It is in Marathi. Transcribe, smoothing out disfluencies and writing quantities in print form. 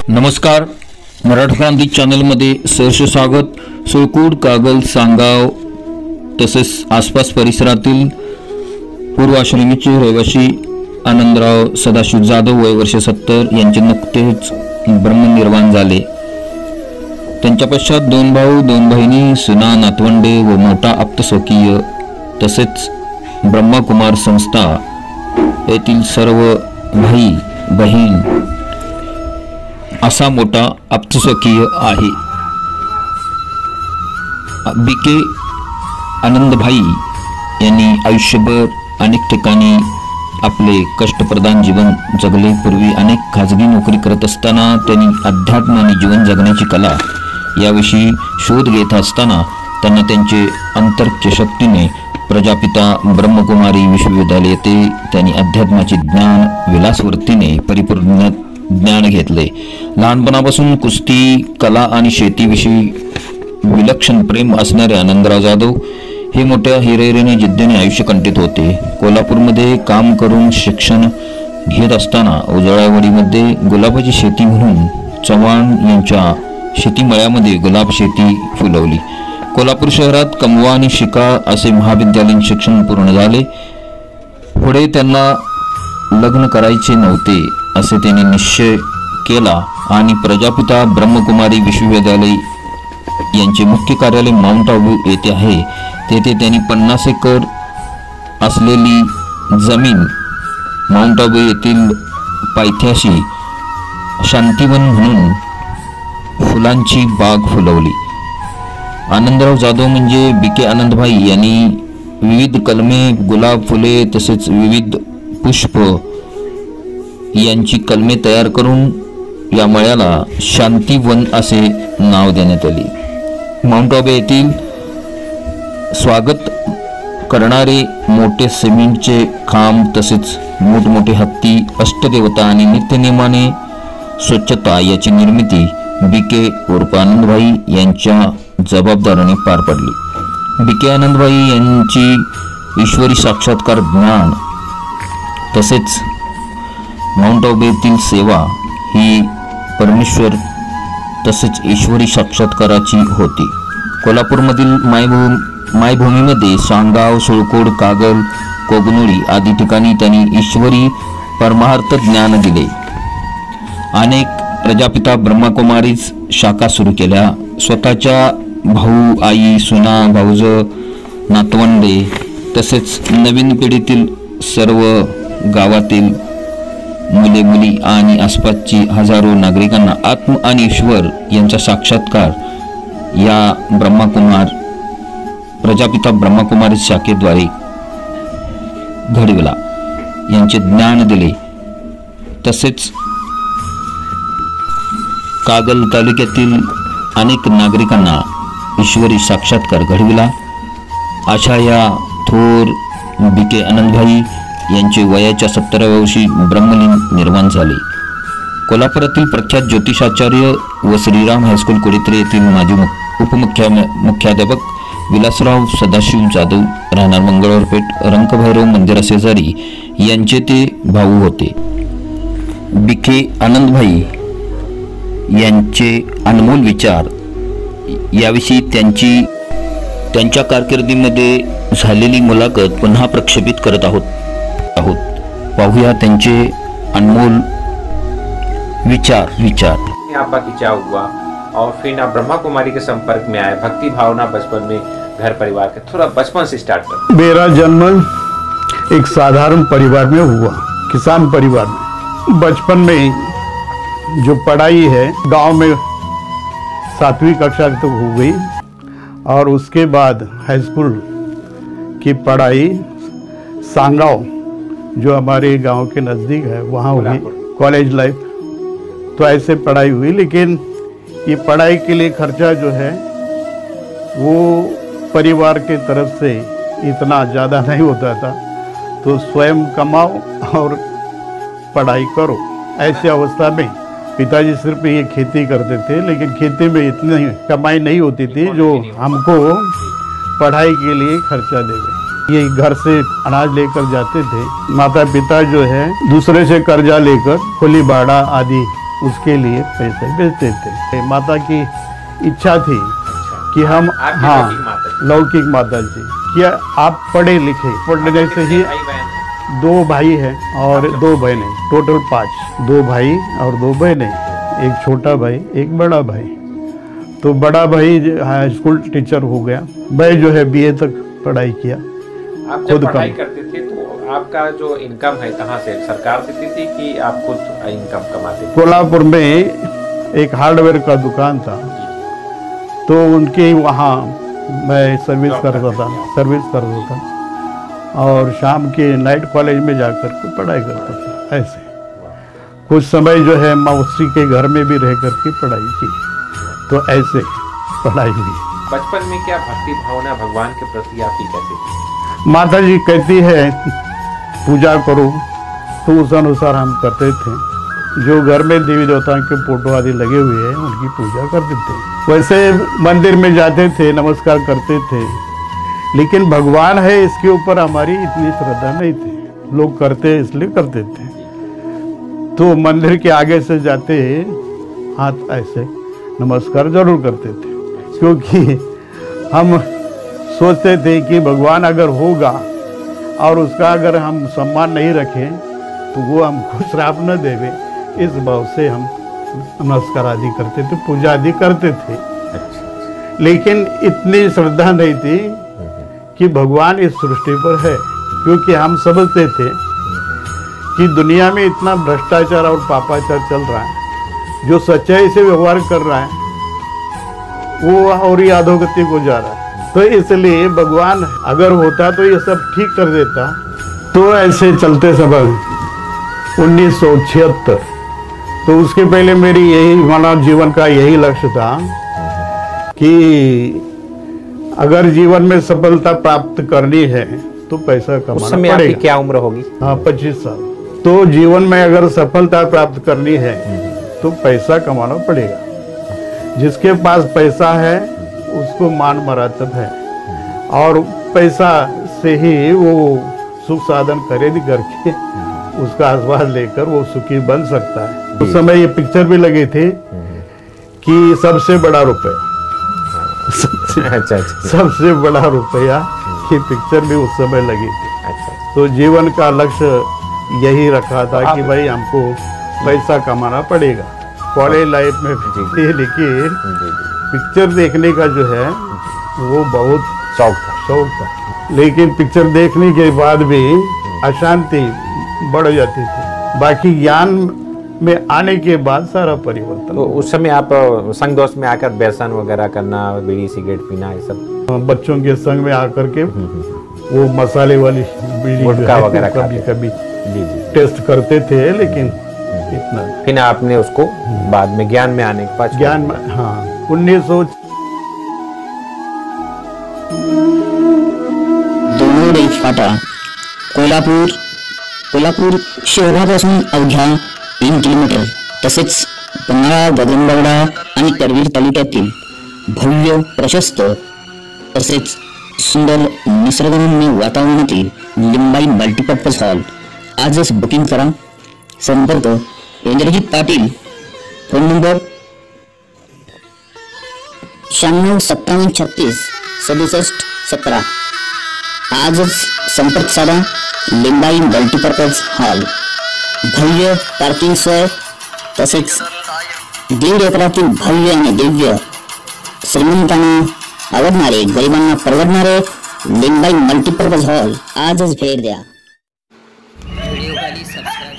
नमस्कार, मराठा क्रांती चॅनलमध्ये सहर्ष स्वागत। सुळकूड, कागल, सांगाव तसेच आसपास परिसरातील पूर्व आश्रमीचे रहिवासी आनंदराव सदाशिव जाधव वय वर्ष 70 यांचे नुकतेच ब्रह्मनिर्वाण झाले। त्यांच्या पश्चात 2 भाऊ 2 बहिणी, सुना, नातवंडे व मोठा आप्तस्वकीय तसेच ब्रह्मकुमार संस्था येथील सर्व भाई बहीण असा मोठा आप्तस्वकीय आहे। बीके आनंदभाई यांनी आयुष्यभर अनेक ठिकाणी आपले कष्टप्रधान जीवन जगले। पूर्वी अनेक खाजगी नोकरी करत असताना त्यांनी अध्यात्म आणि जीवन जगण्याची कला याविषयी शोध घेत असताना त्यांना त्यांचे अंतर्क्य शक्तीने प्रजापिता ब्रह्मकुमारी विश्वविद्यालय येथे त्यांनी अध्यात्माचे ज्ञान विलासवर्तीने परिपूर्ण ज्ञान घेतले। लहानपणापासून कुस्ती, कला आणि शेतीविषयी विलक्षण प्रेम असणारे आनंदराव जाधव हे मोठ्या हिरिरीने जिद्दीने आयुष्य कंठित होते। कोल्हापूरमध्ये काम करून शिक्षण घेत असताना उजळावाडीमध्ये गुलाबाची शेती म्हणून चव्हाण यांच्या शेतीमळ्यामध्ये गुलाब शेती फुलवली। कोल्हापूर शहरात कमवा आणि शिका असे महाविद्यालयीन शिक्षण पूर्ण झाले। पुढे त्यांना लग्न करायचे नव्हते असे त्यांनी निश्चय केला आणि प्रजापिता ब्रह्मकुमारी विश्वविद्यालय यांचे मुख्य कार्यालय माउंट आबू येथे आहे, तेथे त्यांनी 50 एकर असलेली जमीन माउंट आबू येथील पायथ्याशी शांतिवन म्हणून फुलांची बाग फुलवली। आनंदराव जाधव म्हणजे बीके आनंदभाई यांनी विविध कलमे, गुलाब फुले तसेच विविध पुष्प यांची कलमे तयार करून या मळ्याला शांतिवन असे नाव देण्यात आले। माउंट आबू येथील स्वागत करणारे मोठे सिमेंटचे खांब तसेच मोठमोठे हत्ती, अष्टदेवता आणि नित्यनेमाने स्वच्छता याची निर्मिती बीके उर्फ आनंदभाई यांच्या जबाबदारीने पार पडली। बीके आनंदभाई यांची ईश्वरी साक्षात्कार ज्ञान तसेच माउंट आबू येथील सेवा ही परमेश्वर तसेच ईश्वरी साक्षात्काराची होती। कोल्हापूरमधील मायभूमीमध्ये सांगाव, सुळकूड, कागल, कोगनोळी आदी ठिकाणी त्यांनी ईश्वरी परमार्थ ज्ञान दिले। अनेक प्रजापिता ब्रह्मकुमारीच शाखा सुरू केल्या। स्वतःच्या भाऊ, आई, सुना, भाऊज, नातवंडे तसेच नवीन पिढीतील सर्व गावातील मुले मुली आणि आसपासची हजारो नागरिकांना आत्म आणि ईश्वर यांचा साक्षात्कार या प्रजापिता ब्रह्मकुमारी शाखेद्वारे घडविला, यांचे ज्ञान दिले। तसेच कागल तालुक्यातील अनेक नागरिकांना ईश्वरी साक्षात्कार घडविला। अशा या थोर बीके आनंदभाई यांचे वयाच्या 70व्या वर्षी ब्रह्मलीन निर्माण झाले। कोल्हापुरातील प्रख्यात ज्योतिषाचार्य व श्रीराम हायस्कूल कोडित्रे येथील माजी मुख्याध्यापक विलासराव सदाशिव जाधव राहणार मंगळवार पेठ रंकभैरव मंदिराशेजारी यांचे ते भाऊ होते। बीके आनंदभाई यांचे अनमोल विचार याविषयी त्यांच्या कारकिर्दीमध्ये झालेली मुलाखत पुन्हा प्रक्षेपित करत आहोत। पाहूया त्यांचे अनमोल विचार। आपका क्या हुआ और फिर आप ब्रह्मा कुमारी के संपर्क में आए, भक्ति भावना बचपन में घर परिवार के, थोड़ा बचपन से स्टार्ट कर। मेरा जन्म एक साधारण परिवार में हुआ, किसान परिवार में। बचपन में जो पढ़ाई है गांव में 7वीं कक्षा तक हो गई और उसके बाद हाई स्कूल की पढ़ाई सांगाव जो हमारे गांव के नज़दीक है वहाँ हुई। कॉलेज लाइफ तो ऐसे पढ़ाई हुई, लेकिन ये पढ़ाई के लिए खर्चा जो है वो परिवार के तरफ से इतना ज़्यादा नहीं होता था, तो स्वयं कमाओ और पढ़ाई करो। ऐसी अवस्था में पिताजी सिर्फ ये खेती करते थे, लेकिन खेती में इतनी कमाई नहीं होती थी जो हमको पढ़ाई के लिए खर्चा देवे। ये घर से अनाज लेकर जाते थे। माता पिता जो है दूसरे से कर्जा लेकर खोली भाड़ा आदि उसके लिए पैसे भेजते थे। माता की इच्छा थी कि हम लौकिक माता जी क्या आप पढ़े लिखे, पढ़ने से ही 2 भाई हैं और 2 बहनें, टोटल 5, 2 भाई और 2 बहनें, एक छोटा भाई एक बड़ा भाई। तो बड़ा भाई हाई स्कूल टीचर हो गया, भाई जो है BA तक पढ़ाई किया। आप जब पढ़ाई करते थे तो आपका जो इनकम है कहाँ से, सरकार देती थी कि आप खुद इनकम कमाते थे? कोल्हापुर में एक हार्डवेयर का दुकान था, तो उनके वहाँ मैं सर्विस करता था और शाम के नाइट कॉलेज में जाकर के पढ़ाई करता था। ऐसे कुछ समय जो है मौसी के घर में भी रह करके पढ़ाई की, तो ऐसे पढ़ाई हुई। बचपन में क्या भक्ति भावना भगवान के प्रति आपकी कैसी थी? माता जी कहती है पूजा करो, तो उस अनुसार हम करते थे। जो घर में देवी देवताओं के फोटो आदि लगे हुए हैं उनकी पूजा करते थे। वैसे मंदिर में जाते थे, नमस्कार करते थे, लेकिन भगवान है इसके ऊपर हमारी इतनी श्रद्धा नहीं थी। लोग करते इसलिए करते थे। तो मंदिर के आगे से जाते हाथ ऐसे नमस्कार जरूर करते थे, क्योंकि हम सोचते थे कि भगवान अगर होगा और उसका अगर हम सम्मान नहीं रखें तो वो हमको श्राप न देवे, इस भाव से हम नमस्कार आदि करते थे, पूजा आदि करते थे। लेकिन इतनी श्रद्धा नहीं थी कि भगवान इस सृष्टि पर है, क्योंकि हम समझते थे कि दुनिया में इतना भ्रष्टाचार और पापाचार चल रहा है, जो सच्चाई से व्यवहार कर रहा है वो और ही अधोगति को जा रहा है। तो इसलिए भगवान अगर होता तो ये सब ठीक कर देता। तो ऐसे चलते समय 1976, तो उसके पहले मेरी यही मानव जीवन का यही लक्ष्य था कि अगर जीवन में सफलता प्राप्त करनी है तो पैसा कमाना उस समय पड़ेगा। आपकी क्या उम्र होगी? हाँ, 25 साल। तो जीवन में अगर सफलता प्राप्त करनी है तो पैसा कमाना पड़ेगा। जिसके पास पैसा है उसको मान मरातब है, और पैसा से ही वो सुख साधन खरीद करके उसका आस्वाद लेकर वो सुखी बन सकता है। उस समय ये पिक्चर भी लगी थी कि सबसे बड़ा रुपया, सबसे बड़ा रुपया, ये पिक्चर भी उस समय लगी थी। तो जीवन का लक्ष्य यही रखा था कि भाई हमको पैसा कमाना पड़ेगा। कॉलेज लाइफ में भी, लेकिन पिक्चर देखने का जो है वो बहुत शौक था। लेकिन पिक्चर देखने के बाद भी अशांति बढ़ जाती थी। बाकी ज्ञान में आने के बाद सारा परिवर्तन। तो उस समय आप संग दोस्त में आकर व्यसन वगैरह करना, बीड़ी सिगरेट पीना, ये सब बच्चों के संग में आकर के वो मसाले वाली बीड़ी वगैरह कभी टेस्ट करते थे, लेकिन इतना। फिर आपने उसको बाद में ज्ञान में आने के बाद ज्ञान में, हाँ, 1900 दोनोडे फाटा कोल्हापूर शहरापासून अवघ्या 3 किलोमीटर, तसेच पन्हाळा, गगनबावडा आणि करवीर तालुक्यातील भव्य, प्रशस्त तसेच सुंदर निसर्गरम्य वातावरणातील लिंबाई मल्टीपर्पज हॉल आजच बुकिंग करा। संपर्क इंद्रजित पाटील, फोन नंबर 9657366717। आजच संपर्क साधा। लिंबाई मल्टीपर्पज हॉल, भव्य पार्किंग सोय तसेच 1.5 एकरातील भव्य आणि दिव्य, श्रीमंतांना आवडणारे, गरिबांना परवडणारे लिंबाई मल्टीपर्पज हॉल आजच भेट द्या। व्हिडिओ खाली सबस्क्राइब